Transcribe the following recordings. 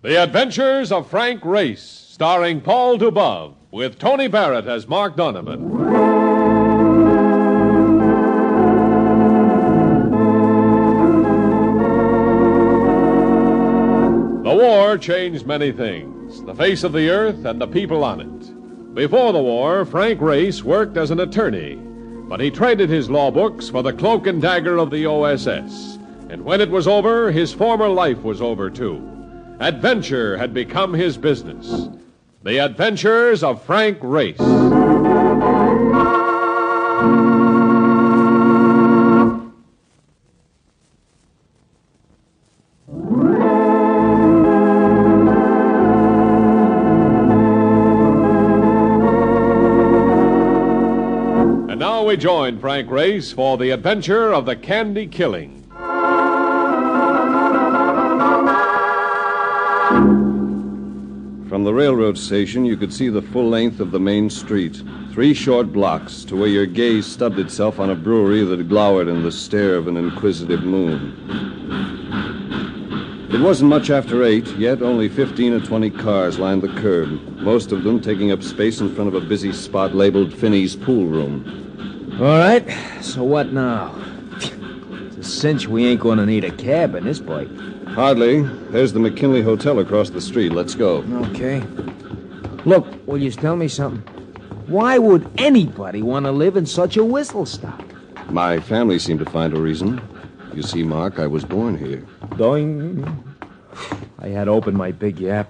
The Adventures of Frank Race, starring Paul Dubov, with Tony Barrett as Mark Donovan. The war changed many things, the face of the earth and the people on it. Before the war, Frank Race worked as an attorney, but he traded his law books for the cloak and dagger of the OSS. And when it was over, his former life was over, too. Adventure had become his business. The Adventures of Frank Race. And now we join Frank Race for the adventure of the Candy Killing. From the railroad station, you could see the full length of the main street. 3 short blocks to where your gaze stubbed itself on a brewery that glowered in the stare of an inquisitive moon. It wasn't much after 8, yet only 15 or 20 cars lined the curb, most of them taking up space in front of a busy spot labeled Finney's Pool Room. All right, so what now? It's a cinch we ain't going to need a cab in this bike. Hardly. There's the McKinley Hotel across the street. Let's go. Okay. Look, will you tell me something? Why would anybody want to live in such a whistle stop? My family seemed to find a reason. You see, Mark, I was born here. Doing. I had opened my big yap.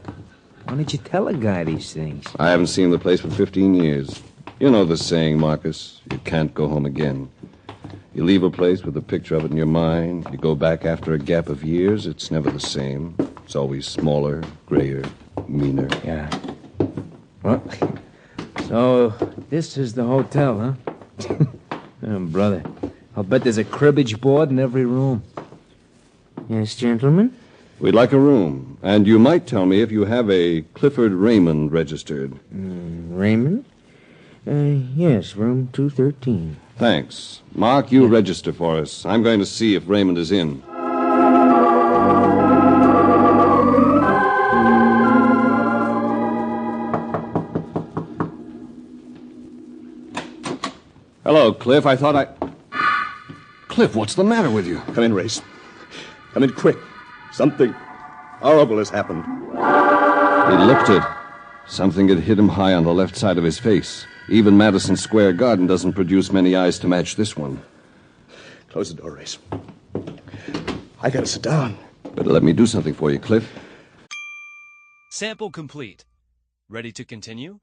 Why don't you tell a guy these things? I haven't seen the place for 15 years. You know the saying, Marcus. You can't go home again. You leave a place with a picture of it in your mind. You go back after a gap of years. It's never the same. It's always smaller, grayer, meaner. Yeah. Well, so this is the hotel, huh? Oh, brother, I'll bet there's a cribbage board in every room. Yes, gentlemen? We'd like a room. And you might tell me if you have a Clifford Raymond registered. Raymond? Yes, room 213. Thanks. Mark, you register for us. I'm going to see if Raymond is in. Hello, Cliff. I thought Cliff, what's the matter with you? Come in, Race. Come in quick. Something horrible has happened. He looked it. Something had hit him high on the left side of his face. Even Madison Square Garden doesn't produce many eyes to match this one. Close the door, Race. I gotta sit down. Better let me do something for you, Cliff. Sample complete. Ready to continue?